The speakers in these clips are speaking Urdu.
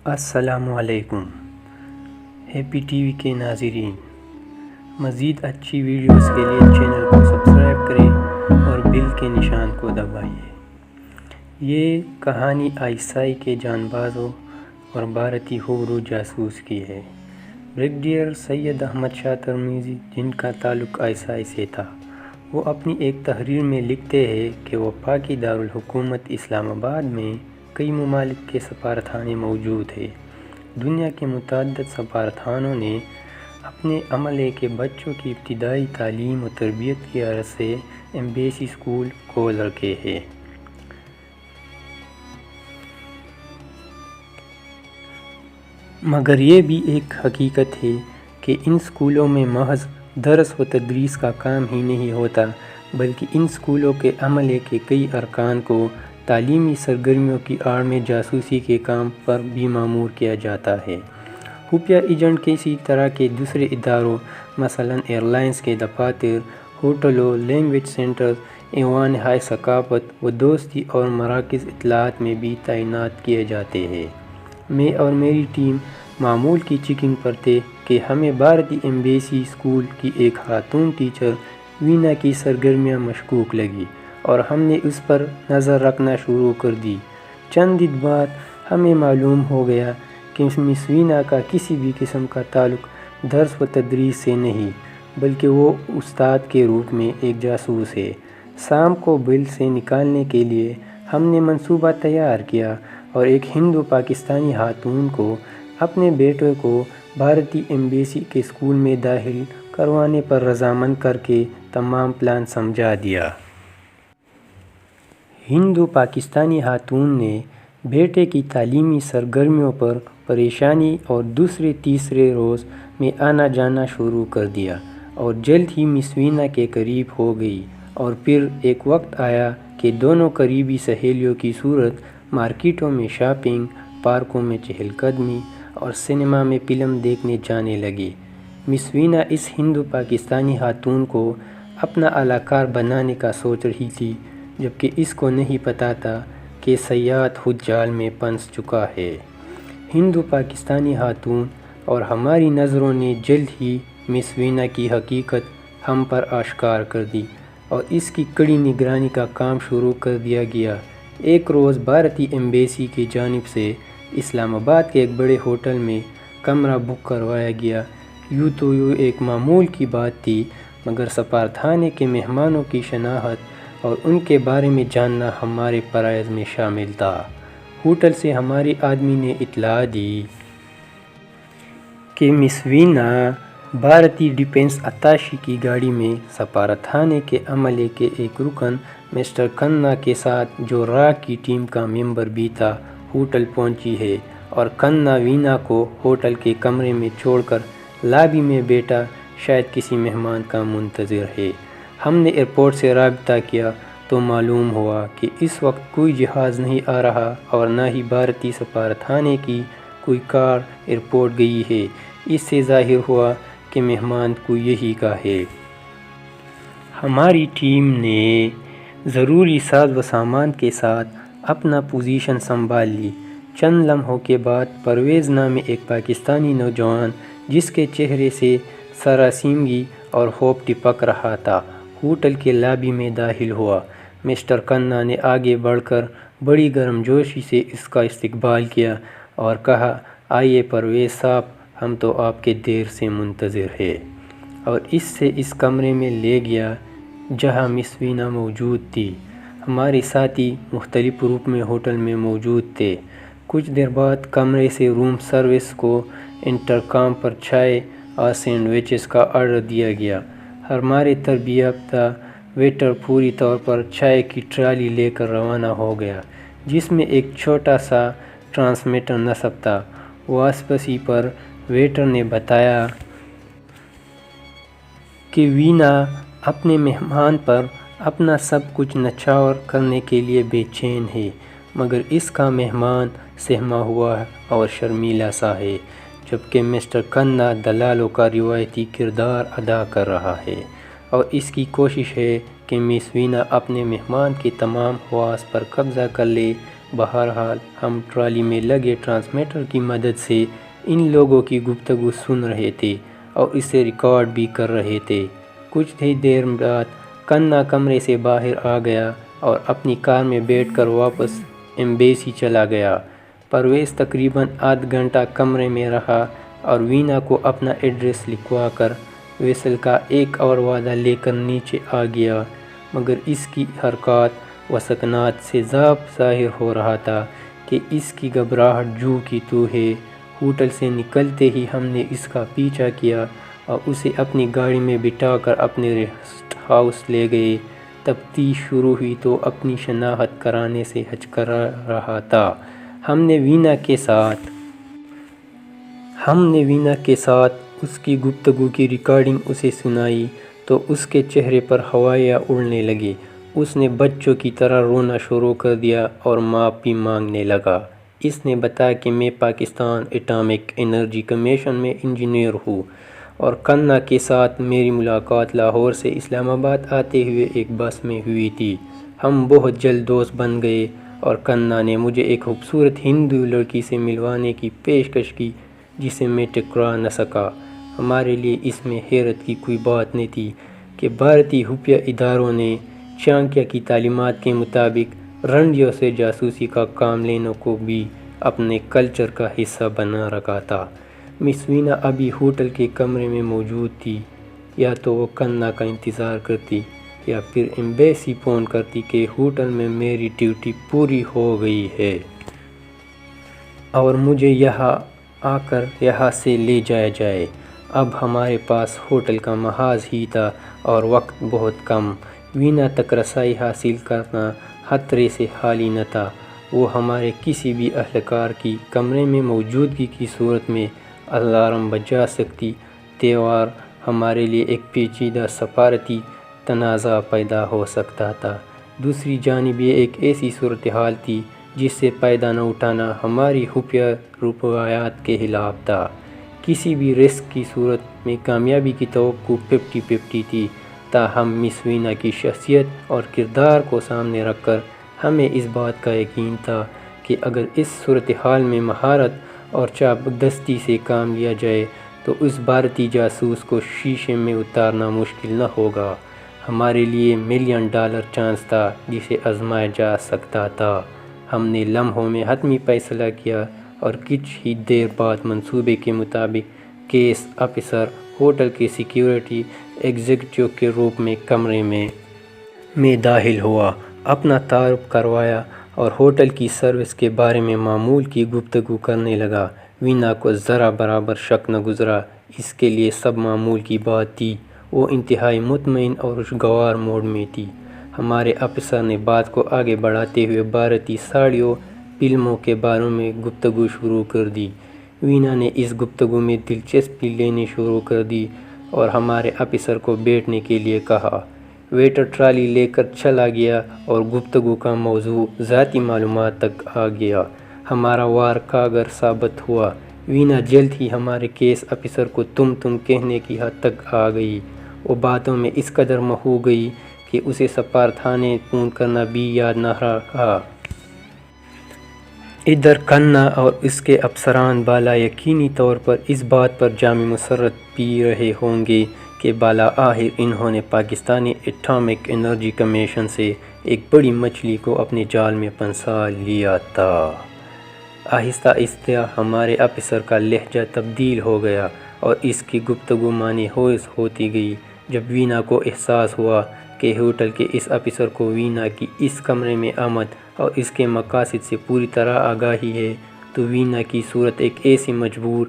السلام علیکم ہیپی ٹی وی کے ناظرین، مزید اچھی ویڈیوز کے لیے چینل کو سبسکرائب کریں اور بیل کے نشان کو دبائیے۔ یہ کہانی آئی کے جانبازوں اور بھارتی خبروں جاسوس کی ہے۔ بریگیڈیئر سید احمد شاہ ترمیزی، جن کا تعلق آئی سے تھا، وہ اپنی ایک تحریر میں لکھتے ہیں کہ وفاقی دارالحکومت اسلام آباد میں کئی ممالک کے سفارتخانے موجود ہیں۔ دنیا کے متعدد سفارتخانوں نے اپنے عملے کے بچوں کی ابتدائی تعلیم و تربیت کی غرض سے ایمبیسی اسکول کھول رکھے ہیں۔ مگر یہ بھی ایک حقیقت ہے کہ ان اسکولوں میں محض درس و تدریس کا کام ہی نہیں ہوتا، بلکہ ان اسکولوں کے عملے کے کئی ارکان کو تعلیمی سرگرمیوں کی آڑ میں جاسوسی کے کام پر بھی مامور کیا جاتا ہے۔ خفیہ ایجنٹ کسی طرح کے دوسرے اداروں، مثلاً ایئر لائنز کے دفاتر، ہوٹلوں، لینگویج سینٹرز، ایوان ہائے ثقافت و دوستی اور مراکز اطلاعات میں بھی تعینات کیے جاتے ہیں۔ میں اور میری ٹیم معمول کی چیکنگ پر تھے کہ ہمیں بھارتی ایمبیسی اسکول کی ایک خاتون ٹیچر وینا کی سرگرمیاں مشکوک لگی اور ہم نے اس پر نظر رکھنا شروع کر دی۔ چند دن بعد ہمیں معلوم ہو گیا کہ مس وینا کا کسی بھی قسم کا تعلق درس و تدریس سے نہیں، بلکہ وہ استاد کے روپ میں ایک جاسوس ہے۔ سام کو بل سے نکالنے کے لیے ہم نے منصوبہ تیار کیا اور ایک ہندو پاکستانی خاتون کو اپنے بیٹے کو بھارتی ایمبیسی کے اسکول میں داخل کروانے پر رضامند کر کے تمام پلان سمجھا دیا۔ ہندو پاکستانی خاتون نے بیٹے کی تعلیمی سرگرمیوں پر پریشانی اور دوسرے تیسرے روز میں آنا جانا شروع کر دیا اور جلد ہی مس وینا کے قریب ہو گئی۔ اور پھر ایک وقت آیا کہ دونوں قریبی سہیلیوں کی صورت مارکیٹوں میں شاپنگ، پارکوں میں چہل قدمی اور سنیما میں فلم دیکھنے جانے لگے۔ مس وینا اس ہندو پاکستانی خاتون کو اپنا اعلی کار بنانے کا سوچ رہی تھی، جبکہ اس کو نہیں پتہ تھا کہ صیاد خود جال میں پھنس چکا ہے۔ ہندو پاکستانی خاتون اور ہماری نظروں نے جلد ہی مس وینا کی حقیقت ہم پر آشکار کر دی اور اس کی کڑی نگرانی کا کام شروع کر دیا گیا۔ ایک روز بھارتی ایمبیسی کی جانب سے اسلام آباد کے ایک بڑے ہوٹل میں کمرہ بک کروایا گیا۔ یوں تو یہ ایک معمول کی بات تھی، مگر سفارتخانے کے مہمانوں کی شناخت اور ان کے بارے میں جاننا ہمارے فرائض میں شامل تھا۔ ہوٹل سے ہمارے آدمی نے اطلاع دی کہ مس وینا بھارتی ڈیفنس اتاشی کی گاڑی میں سفارتخانے کے عملے کے ایک رکن مسٹر کھنہ کے ساتھ، جو راک کی ٹیم کا ممبر بھی تھا، ہوٹل پہنچی ہے اور کھنہ وینا کو ہوٹل کے کمرے میں چھوڑ کر لابی میں بیٹھا شاید کسی مہمان کا منتظر ہے۔ ہم نے ایئرپورٹ سے رابطہ کیا تو معلوم ہوا کہ اس وقت کوئی جہاز نہیں آ رہا اور نہ ہی بھارتی سفارتخانے کی کوئی کار ایئرپورٹ گئی ہے۔ اس سے ظاہر ہوا کہ مہمان کو یہی کا ہے۔ ہماری ٹیم نے ضروری ساز و سامان کے ساتھ اپنا پوزیشن سنبھال لی۔ چند لمحوں کے بعد پرویز نامی ایک پاکستانی نوجوان، جس کے چہرے سے سراسیمگی اور خوف ٹپک رہا تھا، ہوٹل کے لابی میں داخل ہوا۔ مسٹر کھنہ نے آگے بڑھ کر بڑی گرمجوشی سے اس کا استقبال کیا اور کہا، آئیے پرویز صاحب، ہم تو آپ کے دیر سے منتظر ہیں، اور اس سے اس کمرے میں لے گیا جہاں مس وینا موجود تھی۔ ہمارے ساتھی مختلف روپ میں ہوٹل میں موجود تھے۔ کچھ دیر بعد کمرے سے روم سروس کو انٹرکام پر چائے اور سینڈوچز کا آرڈر دیا گیا۔ ہمارے تربیت یافتہ ویٹر فوری طور پر چائے کی ٹرالی لے کر روانہ ہو گیا، جس میں ایک چھوٹا سا ٹرانسمیٹر نصب تھا۔ واپسی پر ویٹر نے بتایا کہ وینا اپنے مہمان پر اپنا سب کچھ نچھاور کرنے کے لیے بے چین ہے، مگر اس کا مہمان سہما ہوا اور شرمیلا سا ہے، جبکہ مسٹر کھنہ دلالوں کا روایتی کردار ادا کر رہا ہے اور اس کی کوشش ہے کہ مس وینا اپنے مہمان کے تمام حواس پر قبضہ کر لے بہرحال ہم ٹرالی میں لگے ٹرانسمیٹر کی مدد سے ان لوگوں کی گفتگو سن رہے تھے اور اسے ریکارڈ بھی کر رہے تھے۔ کچھ ہی دیر بعد کنا کمرے سے باہر آ گیا اور اپنی کار میں بیٹھ کر واپس ایمبیسی چلا گیا۔ پرویز تقریباً آدھ گھنٹہ کمرے میں رہا اور وینا کو اپنا ایڈریس لکھوا کر وصل کا ایک اور وعدہ لے کر نیچے آ گیا، مگر اس کی حرکات و سکنات سے صاف ظاہر ہو رہا تھا کہ اس کی گھبراہٹ جو کی تو ہے۔ ہوٹل سے نکلتے ہی ہم نے اس کا پیچھا کیا اور اسے اپنی گاڑی میں بٹھا کر اپنے ریسٹ ہاؤس لے گئے۔ تفتیش شروع ہوئی تو اپنی شناخت کرانے سے ہچکچا رہا تھا۔ ہم نے وینا کے ساتھ اس کی گفتگو کی ریکارڈنگ اسے سنائی تو اس کے چہرے پر ہوائیاں اڑنے لگیں۔ اس نے بچوں کی طرح رونا شروع کر دیا اور معافی مانگنے لگا۔ اس نے بتایا کہ میں پاکستان ایٹامک انرجی کمیشن میں انجینئر ہوں اور کنا کے ساتھ میری ملاقات لاہور سے اسلام آباد آتے ہوئے ایک بس میں ہوئی تھی۔ ہم بہت جلد دوست بن گئے اور کنا نے مجھے ایک خوبصورت ہندو لڑکی سے ملوانے کی پیشکش کی جسے میں ٹھکرا نہ سکا۔ ہمارے لیے اس میں حیرت کی کوئی بات نہیں تھی کہ بھارتی خفیہ اداروں نے چانکیہ کی تعلیمات کے مطابق رنڈیوں سے جاسوسی کا کام لینے کو بھی اپنے کلچر کا حصہ بنا رکھا تھا۔ مس وینا ابھی ہوٹل کے کمرے میں موجود تھی۔ یا تو وہ کنا کا انتظار کرتی یا پھر ایمبیسی فون کرتی کہ ہوٹل میں میری ڈیوٹی پوری ہو گئی ہے اور مجھے یہاں آ کر یہاں سے لے جایا جائے۔ اب ہمارے پاس ہوٹل کا محاذ ہی تھا اور وقت بہت کم۔ وینا تک رسائی حاصل کرنا خطرے سے خالی نہ تھا۔ وہ ہمارے کسی بھی اہلکار کی کمرے میں موجودگی کی صورت میں الارم بجا سکتی۔ تہوار ہمارے لیے ایک پیچیدہ سفارتی تنازع پیدا ہو سکتا تھا۔ دوسری جانب یہ ایک ایسی صورتحال تھی جس سے فائدہ نہ اٹھانا ہماری خفیہ روایات کے خلاف تھا۔ کسی بھی رسک کی صورت میں کامیابی کی توقع 50-50 تھی، تاہم مس وینا کی شخصیت اور کردار کو سامنے رکھ کر ہمیں اس بات کا یقین تھا کہ اگر اس صورتحال میں مہارت اور چابکدستی سے کام لیا جائے تو اس بھارتی جاسوس کو شیشے میں اتارنا مشکل نہ ہوگا۔ ہمارے لیے $1 ملین چانس تھا جسے آزمایا جا سکتا تھا۔ ہم نے لمحوں میں حتمی فیصلہ کیا اور کچھ ہی دیر بعد منصوبے کے مطابق کیس آفیسر ہوٹل کے سیکیورٹی ایگزیکٹو کے روپ میں کمرے میں داخل ہوا، اپنا تعارف کروایا اور ہوٹل کی سروس کے بارے میں معمول کی گفتگو کرنے لگا۔ وینا کو ذرا برابر شک نہ گزرا، اس کے لیے سب معمول کی بات تھی۔ وہ انتہائی مطمئن اور خوشگوار موڈ میں تھی۔ ہمارے آفیسر نے بات کو آگے بڑھاتے ہوئے بھارتی ساڑیوں، فلموں کے بارے میں گفتگو شروع کر دی۔ وینا نے اس گفتگو میں دلچسپی لینی شروع کر دی اور ہمارے آفیسر کو بیٹھنے کے لیے کہا۔ ویٹر ٹرالی لے کر چلا گیا اور گفتگو کا موضوع ذاتی معلومات تک آ گیا۔ ہمارا وار کاگر ثابت ہوا۔ وینا جلد ہی ہمارے کیس آفیسر کو تم کہنے کی حد تک آ گئی۔ وہ باتوں میں اس قدر مہو گئی کہ اسے سفارتخانے فون کرنا بھی یاد نہ رہا۔ ادھر کنا اور اس کے افسران بالا یقینی طور پر اس بات پر جام مسرت پی رہے ہوں گے کہ بالآخر انہوں نے پاکستانی ایٹامک انرجی کمیشن سے ایک بڑی مچھلی کو اپنے جال میں پھنسا لیا تھا۔ آہستہ آہستہ ہمارے آفیسر کا لہجہ تبدیل ہو گیا اور اس کی گفتگو معنی خیز ہوتی گئی۔ جب وینا کو احساس ہوا کہ ہوٹل کے اس آفیسر کو وینا کی اس کمرے میں آمد اور اس کے مقاصد سے پوری طرح آگاہی ہے تو وینا کی صورت ایک ایسی مجبور،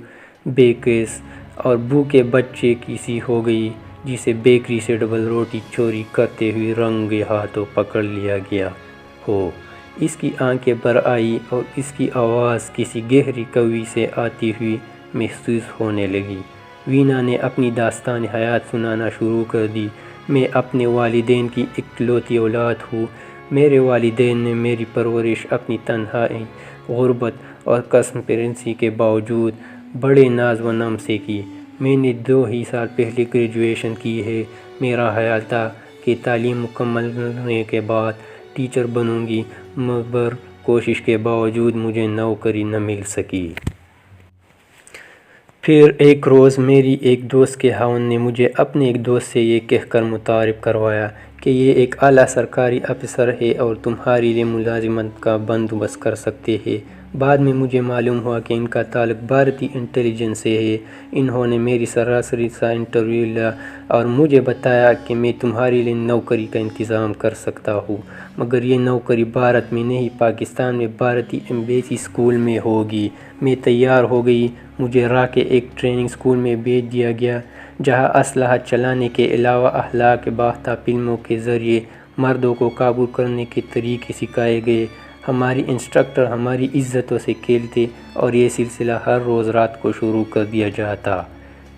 بے کس اور بھوکے بچے کی سی ہو گئی جسے بیکری سے ڈبل روٹی چوری کرتے ہوئے رنگے ہاتھوں پکڑ لیا گیا ہو۔ اس کی آنکھیں بھر آئیں اور اس کی آواز کسی گہری کوے سے آتی ہوئی محسوس ہونے لگی۔ وینا نے اپنی داستان حیات سنانا شروع کر دی۔ میں اپنے والدین کی اکلوتی اولاد ہوں۔ میرے والدین نے میری پرورش اپنی تنہائی، غربت اور قسم پرسی کے باوجود بڑے ناز و نم سے کی۔ میں نے 2 ہی سال پہلے گریجویشن کی ہے۔ میرا خیال تھا کہ تعلیم مکمل کرنے کے بعد ٹیچر بنوں گی، مگر کوشش کے باوجود مجھے نوکری نہ مل سکی۔ پھر ایک روز میری ایک دوست کے خاوند نے مجھے اپنے ایک دوست سے یہ کہہ کر متعارف کروایا کہ یہ ایک اعلیٰ سرکاری افسر ہے اور تمہارے لیے ملازمت کا بندوبست کر سکتے ہیں۔ بعد میں مجھے معلوم ہوا کہ ان کا تعلق بھارتی انٹیلیجنس سے ہے۔ انہوں نے میری سراسری سا انٹرویو لیا اور مجھے بتایا کہ میں تمہارے لیے نوکری کا انتظام کر سکتا ہوں، مگر یہ نوکری بھارت میں نہیں، پاکستان میں بھارتی ایمبیسی اسکول میں ہوگی۔ میں تیار ہو گئی۔ مجھے راہ کے ایک ٹریننگ اسکول میں بھیج دیا گیا، جہاں اسلحہ چلانے کے علاوہ اخلاق باختہ فلموں کے ذریعے مردوں کو قابو کرنے کے طریقے سکھائے گئے۔ ہمارے انسٹرکٹر ہماری عزتوں سے کھیلتے اور یہ سلسلہ ہر روز رات کو شروع کر دیا جاتا،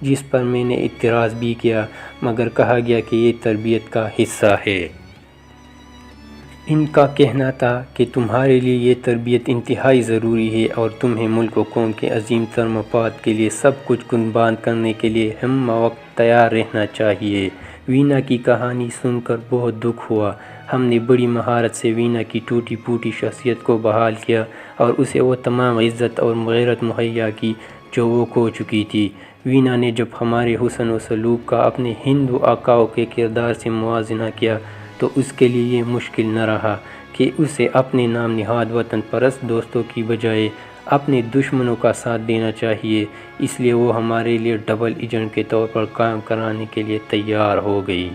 جس پر میں نے اعتراض بھی کیا، مگر کہا گیا کہ یہ تربیت کا حصہ ہے۔ ان کا کہنا تھا کہ تمہارے لیے یہ تربیت انتہائی ضروری ہے اور تمہیں ملک و قوم کے عظیم تر مفاد کے لیے سب کچھ قربان کرنے کے لیے ہم وقت تیار رہنا چاہیے۔ وینا کی کہانی سن کر بہت دکھ ہوا۔ ہم نے بڑی مہارت سے وینا کی ٹوٹی پھوٹی شخصیت کو بحال کیا اور اسے وہ تمام عزت اور غیرت مہیا کی جو وہ کھو چکی تھی۔ وینا نے جب ہمارے حسن و سلوک کا اپنے ہندو آقاؤں کے کردار سے موازنہ کیا تو اس کے لیے یہ مشکل نہ رہا کہ اسے اپنے نام نہاد وطن پرست دوستوں کی بجائے اپنے دشمنوں کا ساتھ دینا چاہیے، اس لیے وہ ہمارے لیے ڈبل ایجنٹ کے طور پر کام کرانے کے لیے تیار ہو گئی۔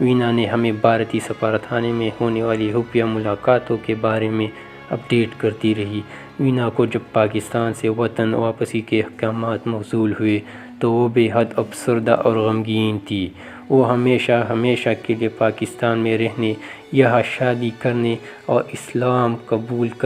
وینا نے ہمیں بھارتی سفارتخانے میں ہونے والی خفیہ ملاقاتوں کے بارے میں اپڈیٹ کرتی رہی۔ وینا کو جب پاکستان سے وطن واپسی کے احکامات موصول ہوئے تو وہ بے حد افسردہ اور غمگین تھی۔ وہ ہمیشہ کے لیے پاکستان میں رہنے، یہاں شادی کرنے اور اسلام قبول